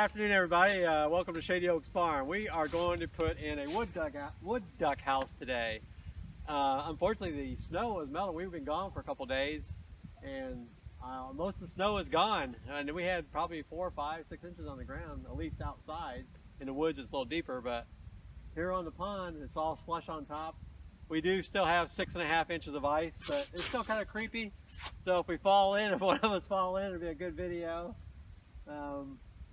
afternoon, everybody. Welcome to Shady Oaks Farm. We are going to put in a wood duck house today. Unfortunately, the snow is melting. We've been gone for a couple days, and most of the snow is gone. And we had probably 4, 5, 6 inches on the ground, at least outside. In the woods, it's a little deeper, but here on the pond, it's all slush on top. We do still have 6.5 inches of ice, but it's still kind of creepy. So if we fall in, if one of us fall in, it'll be a good video.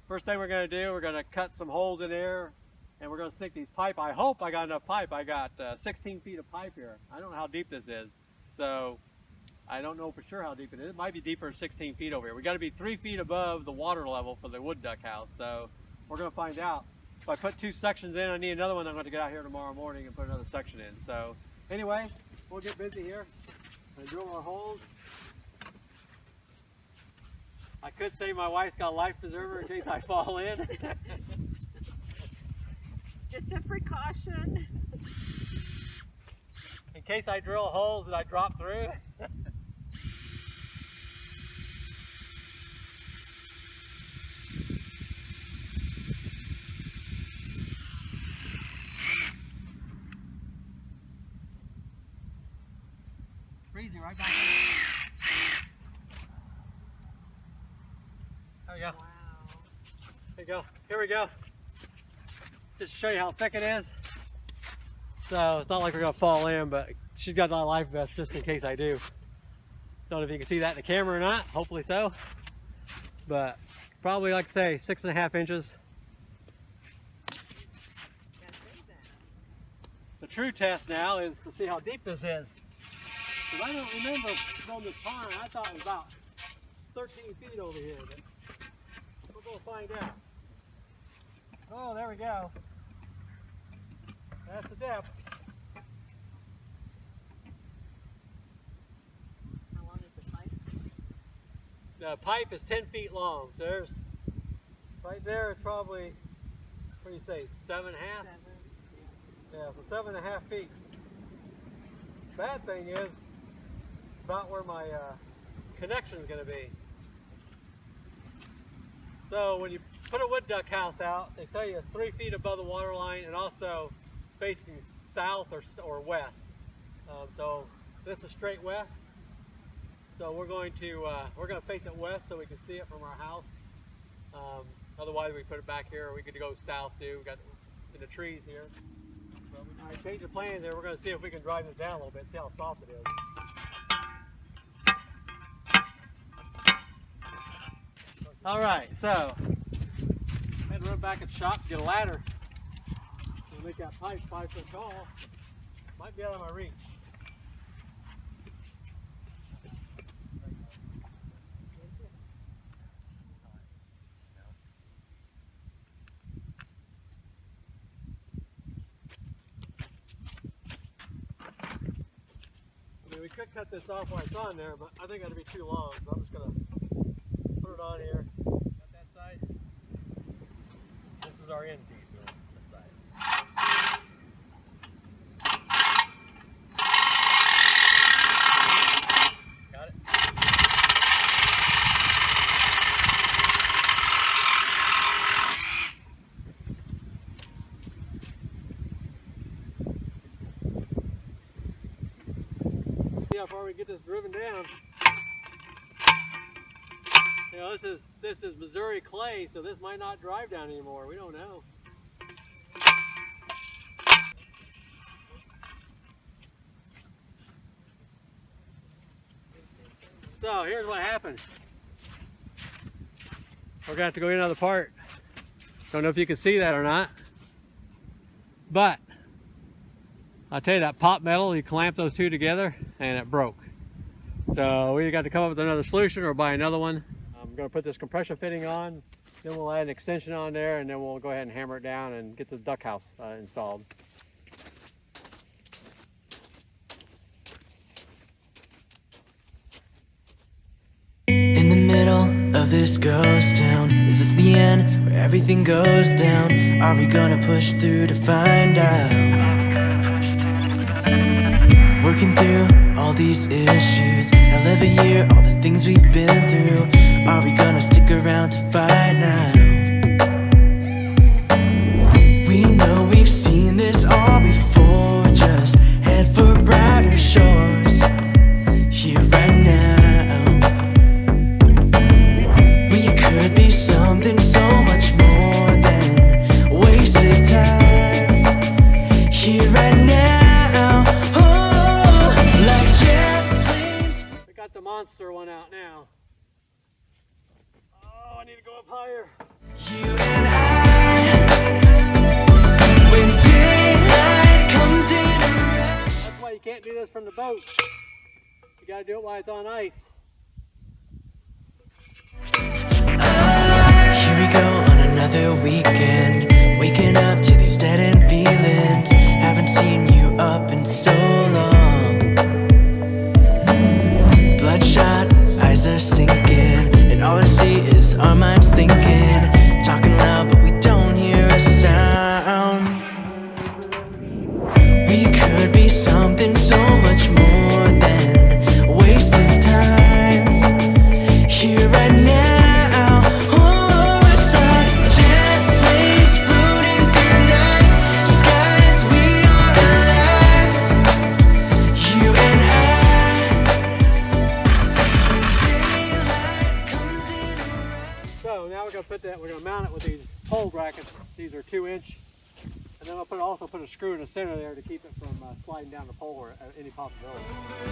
First thing we're going to do, we're going to cut some holes in there, and we're going to stick these pipe. I hope I got enough pipe. I got 16 feet of pipe here. I don't know how deep this is, so I don't know for sure how deep it is. It might be deeper than 16 feet over here. We got to be 3 feet above the water level for the wood duck house, so we're going to find out. If I put 2 sections in, I need another one. I'm going to get out here tomorrow morning and put another section in. So anyway, we'll get busy here and drill our holes. I could say my wife's got a life preserver in case I fall in. Just a precaution. In case I drill holes that I drop through. Freezing right back there. There we go. Wow. There you go. Here we go. Just to show you how thick it is. So it's not like we're gonna fall in, but she's got a life vest just in case I do. Don't know if you can see that in the camera or not. Hopefully so. But probably, like I say, 6.5 inches. The true test now is to see how deep this is. Because I don't remember from this pond. I thought it was about 13 feet over here. But we're going to find out. Oh, there we go. That's the depth. How long is the pipe? The pipe is 10 feet long. So there's, right there is probably, what do you say, 7.5? 7. Yeah, so 7.5 feet. Bad thing is about where my connection is going to be. So when you put a wood duck house out, they say you're 3 feet above the water line and also facing south or west. So this is straight west. So we're going to face it west so we can see it from our house. Otherwise, we put it back here. We could go south too. We got in the trees here. So I changed the plans there. We're going to see if we can drive this down a little bit, see how soft it is. All right, so I had to run back in the shop to get a ladder to make that pipe 5 foot tall. Might be out of my reach. I mean, we could cut this off while it's on there, but I think that'd be too long, so I'm just gonna put it on here. Got that side. This is our end piece, this side. Got it? See how far we get this driven down. You know, this is Missouri clay, so this might not drive down anymore. We don't know. So here's what happened. We're gonna have to go in another part. Don't know if you can see that or not, but I'll tell you, that pop metal, you clamp those two together and it broke. So we got to come up with another solution or buy another one. I'm going to put this compression fitting on, then we'll add an extension on there, and then we'll go ahead and hammer it down and get the duck house installed. In the middle of this ghost town, is this the end where everything goes down? Are we gonna push through to find out? Working through all these issues, hell of a year, all the things we've been through. Are we gonna stick around to find out? fire. You and I, when daylight comes in a rush. That's why you can't do this from the boat. You gotta do it while it's on ice. Here we go on another weekend, waking up to these dead end feelings. Haven't seen you up in so long. Bloodshot eyes are sinking, and all I see is our minds thinking, talking loud but we don't hear a sound. We could be something so much more than wasted times. Here right now, oh, it's like jet planes floating through night skies. We are alive, you and I. When daylight comes in a rush. So now we're gonna mount it with these pole brackets. These are 2-inch. And then I'll also put a screw in the center there to keep it from sliding down the pole or any possibility.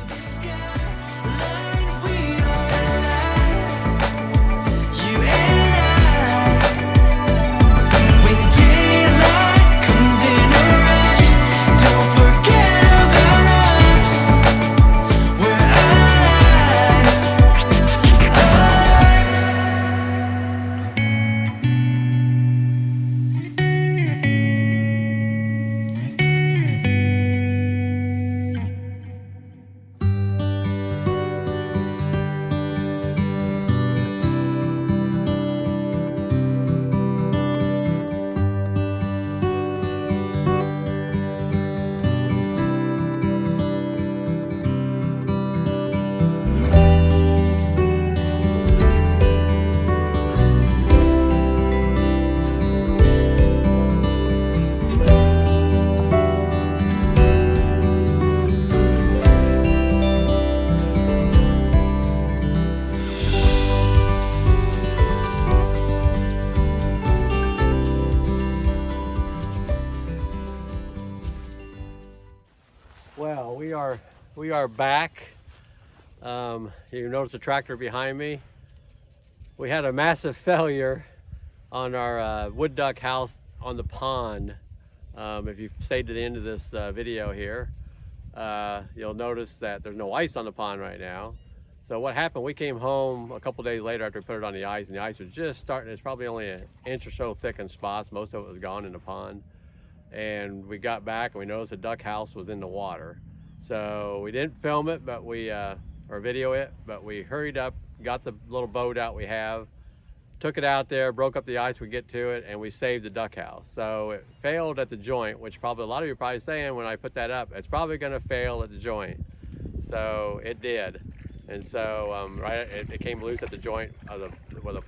The skyline, we are alive, you and I. When daylight comes in a rush, don't forget about us. We're alive, alive. Well, we are back. You notice the tractor behind me. We had a massive failure on our wood duck house on the pond. If you've stayed to the end of this video here, you'll notice that there's no ice on the pond right now. So what happened, we came home a couple days later after we put it on the ice, and the ice was just starting. It's probably only an inch or so thick in spots. Most of it was gone in the pond. And we got back and we noticed the duck house was in the water. So we didn't film it, but or video it, but we hurried up, got the little boat out we have, took it out there, broke up the ice we get to it, and we saved the duck house. So it failed at the joint, which probably a lot of you are probably saying when I put that up, it's probably gonna fail at the joint. So it did. And so it came loose at the joint of where the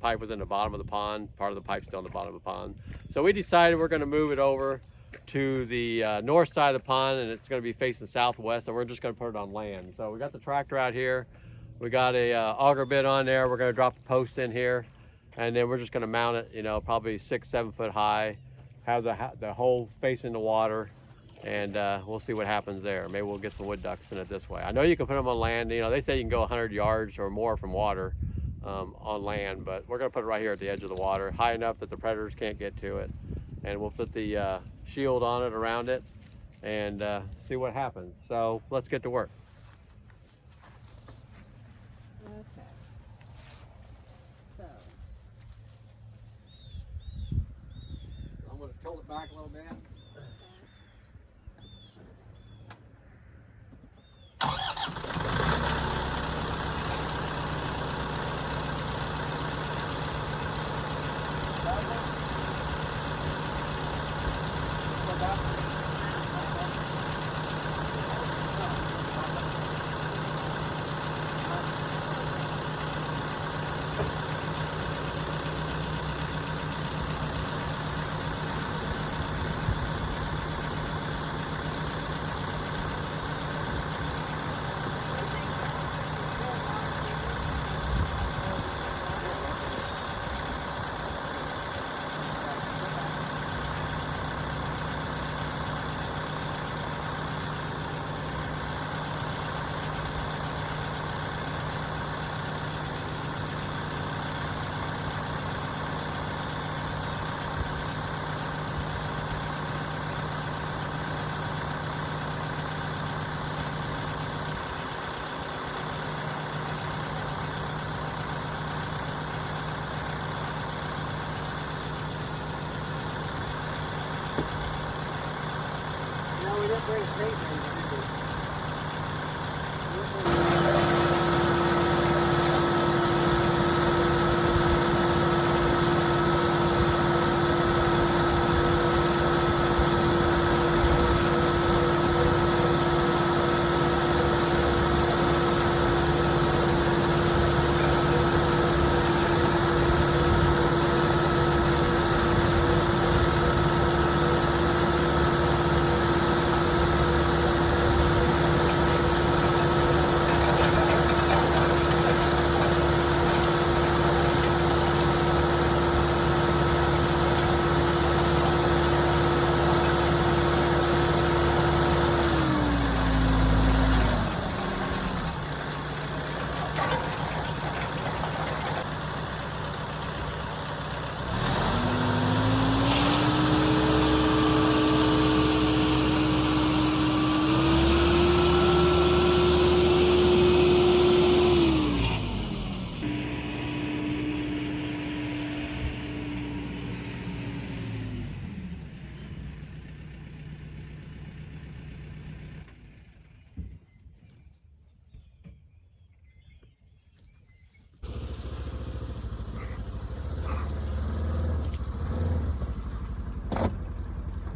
pipe was in the bottom of the pond. Part of the pipe's still in the bottom of the pond. So we decided we're gonna move it over to the north side of the pond, and it's gonna be facing southwest, and we're just gonna put it on land. So we got the tractor out here. We got a auger bit on there. We're gonna drop the post in here, and then we're just gonna mount it, probably 6-7 foot high, have the hole facing the water, and we'll see what happens there. Maybe we'll get some wood ducks in it this way. I know you can put them on land. They say you can go 100 yards or more from water on land, but we're gonna put it right here at the edge of the water, high enough that the predators can't get to it. And we'll put the shield on it, around it, and see what happens. So let's get to work. Okay. So, I'm gonna tilt it back a little bit. No, we didn't bring a tape measure, did we?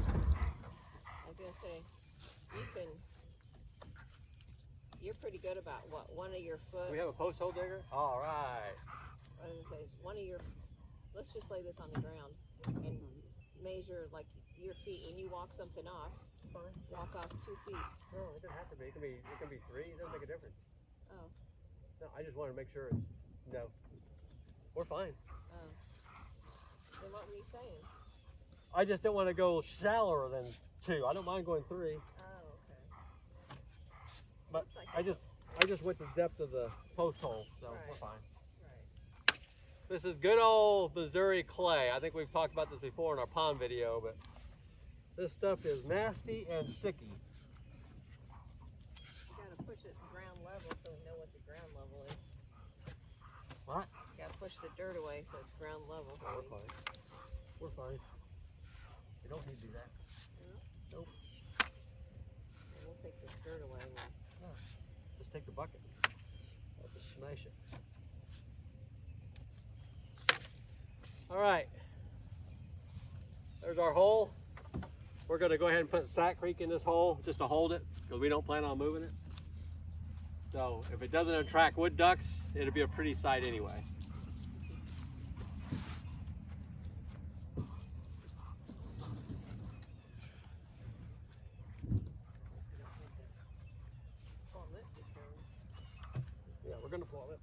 I was gonna say, you can. You're pretty good about what, one of your foot. We have a post hole digger? All right. What does it say? One of your. Let's just lay this on the ground and measure like your feet when you walk something off. Fine. Walk off 2 feet. No, it doesn't have to be. It can be 3. It doesn't make a difference. Oh. No, I just want to make sure it's no. We're fine. Oh. Then what were you saying? I just don't want to go shallower than 2. I don't mind going 3, Oh, okay. but Looks like I just went the depth of the post hole, so we're Right. fine. Right. This is good old Missouri clay. I think we've talked about this before in our pond video, but this stuff is nasty and sticky. You gotta push it ground level so we know what the ground level is. What? You gotta push the dirt away so it's ground level. So We're fine. We're fine. We don't need to do that. Nope. we'll take this dirt away. Just take the bucket. I'll just smash it. All right. There's our hole. We're going to go ahead and put Sack Creek in this hole just to hold it because we don't plan on moving it. So if it doesn't attract wood ducks, it'll be a pretty sight anyway. Yeah, we're going to pull it.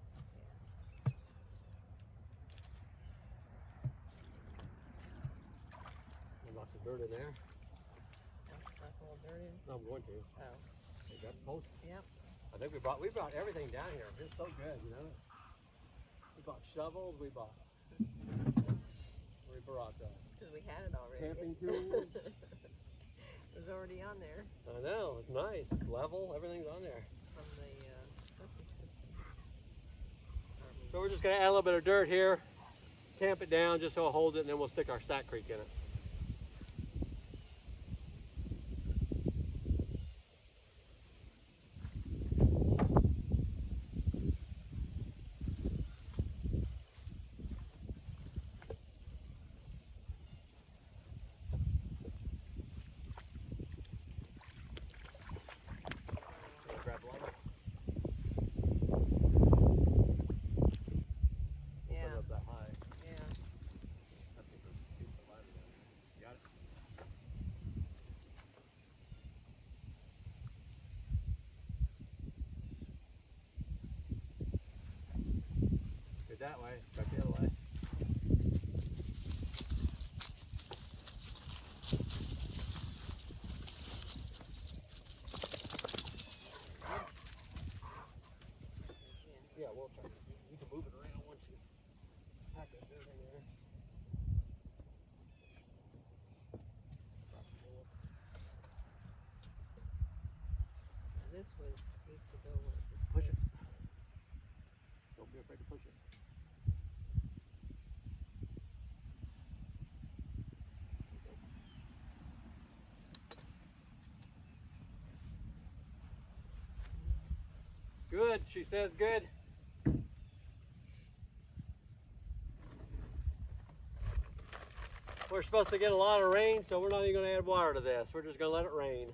Lots of dirt in there. Stuff a little dirt in. No, I'm going to. Oh. We got the post. Yep. I think we brought everything down here. It's so good, you know. We bought shovels. We brought Because we had it already. camping tools. It was already on there I know. It's nice, level. Everything's on there. from the septic system. So we're just gonna add a little bit of dirt here, tamp it down just so it holds it, and then we'll stick our Sack Creek in it. Grab light. Yeah. Put it up that high. Yeah. I think we'll keep the ladder down. Got it? Good that way. Back the other way. Yeah, we'll try. You can move it around once you pack it good in there. This was needs to go with this. Push it. Don't be afraid to push it. Good, she says good. We're supposed to get a lot of rain, so we're not even going to add water to this. We're just going to let it rain.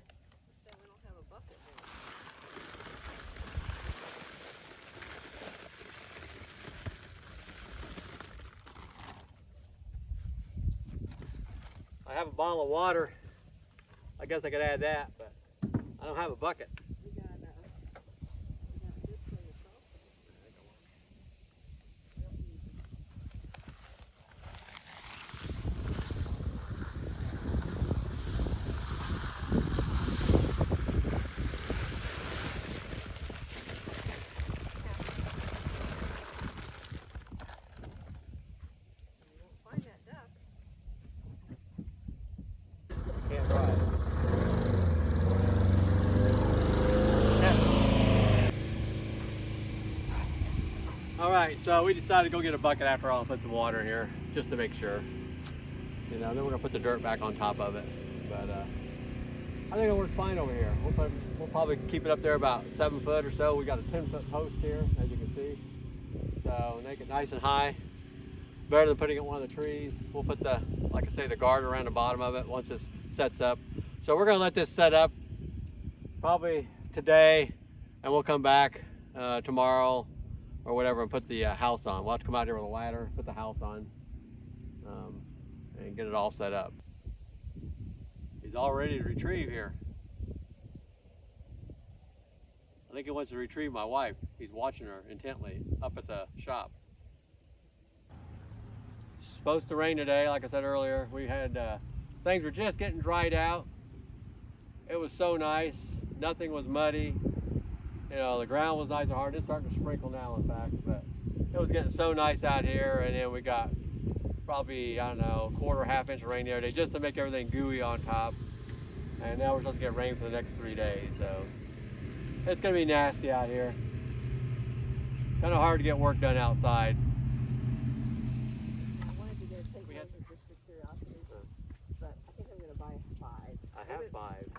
So we don't have a bucket then. I have a bottle of water. I guess I could add that, but I don't have a bucket. We got this for yourself. You won't find that duck. Can't drive. All right, so we decided to go get a bucket after all and put some water in here just to make sure. You know, then we're gonna put the dirt back on top of it. But I think it works fine over here. We'll probably keep it up there about 7 foot or so. We got a 10-foot post here, as you can see. So make it nice and high. Better than putting it in one of the trees. We'll put the, like I say, the guard around the bottom of it once this sets up. So we're gonna let this set up probably today, and we'll come back tomorrow or whatever and put the house on. We'll have to come out here with a ladder, put the house on, and get it all set up. He's all ready to retrieve here. I think he wants to retrieve my wife. He's watching her intently up at the shop. It's supposed to rain today, like I said earlier. We had, things were just getting dried out. It was so nice. Nothing was muddy. You know, the ground was nice and hard. It's starting to sprinkle now, in fact, but it was getting so nice out here. And then we got probably, I don't know, a quarter, half inch of rain the other day just to make everything gooey on top. And now we're supposed to get rain for the next 3 days. So it's gonna be nasty out here. Kind of hard to get work done outside. I wanted to get a take one just for curiosity, but I think I'm gonna buy 5. I have 5.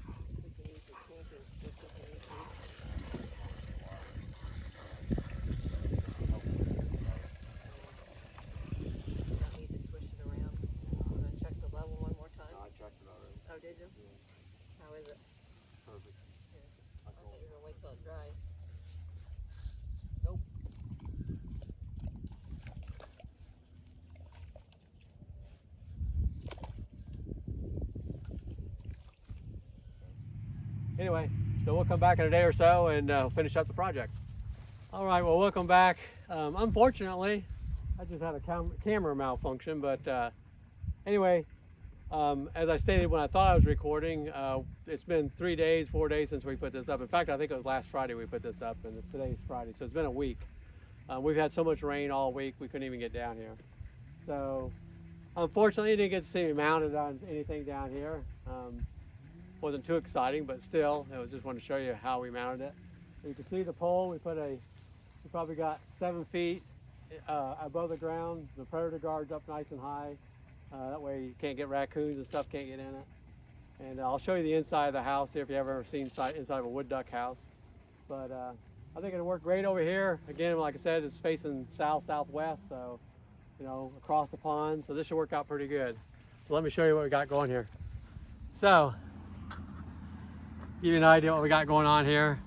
Well, we can use the camping stick if we need to. Don't need to switch it around. I'm gonna check the level one more time. I checked it already. Oh, did you? How is it? Perfect. I thought you were gonna wait till it dries. Nope. Anyway, so we'll come back in a day or so and finish up the project. All right, well, welcome back. Unfortunately, I just had a camera malfunction, but anyway, as I stated when I thought I was recording, it's been 3 days, 4 days since we put this up. In fact, I think it was last Friday we put this up, and today's Friday, so it's been a week. We've had so much rain all week, we couldn't even get down here. So, unfortunately, you didn't get to see me mounted on anything down here. Wasn't too exciting, but still, I just wanted to show you how we mounted it. So you can see the pole, we probably got 7 feet above the ground. The predator guard's up nice and high. That way you can't get raccoons and stuff, can't get in it. And I'll show you the inside of the house here if you've ever seen inside of a wood duck house. But I think it'll work great over here. Again, like I said, it's facing south-southwest, so, you know, across the pond. So this should work out pretty good. So let me show you what we got going here. So, give you an idea what we got going on here.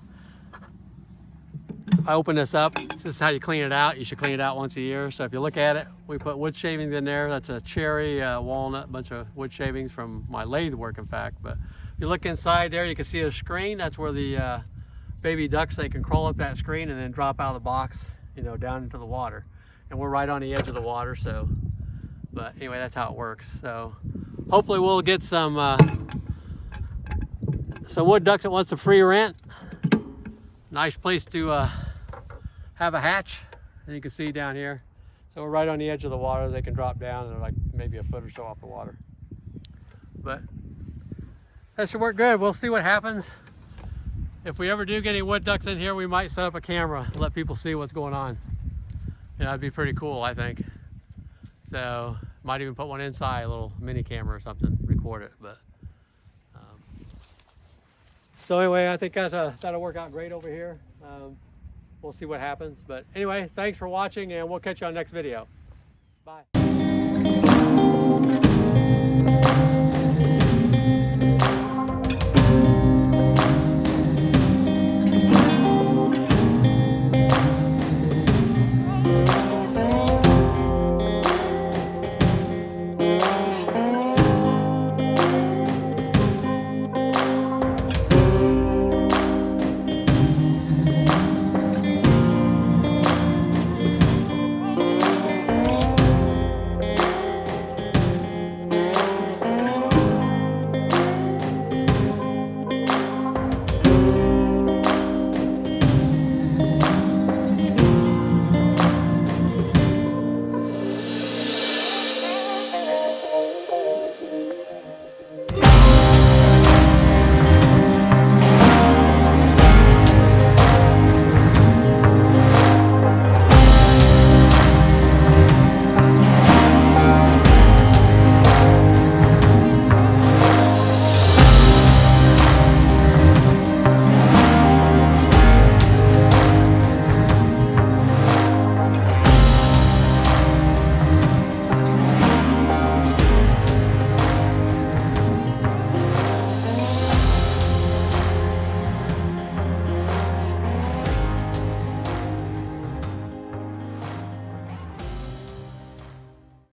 I open this up. This is how you clean it out. You should clean it out once a year. So if you look at it, we put wood shavings in there. That's a cherry, walnut, bunch of wood shavings from my lathe work, in fact. But if you look inside there, you can see a screen. That's where the baby ducks, they can crawl up that screen and then drop out of the box, you know, down into the water. And we're right on the edge of the water, so, but anyway, that's how it works. So hopefully we'll get some wood ducks that wants a free rent. Nice place to have a hatch, and you can see down here. So we're right on the edge of the water. They can drop down and they're like maybe a foot or so off the water. But that should work good. We'll see what happens. If we ever do get any wood ducks in here, we might set up a camera and let people see what's going on. Yeah, that'd be pretty cool, I think. So Might even put one inside, a little mini camera or something, record it. But so anyway, I think that'll work out great over here. We'll see what happens. But anyway, thanks for watching, and we'll catch you on the next video. Bye.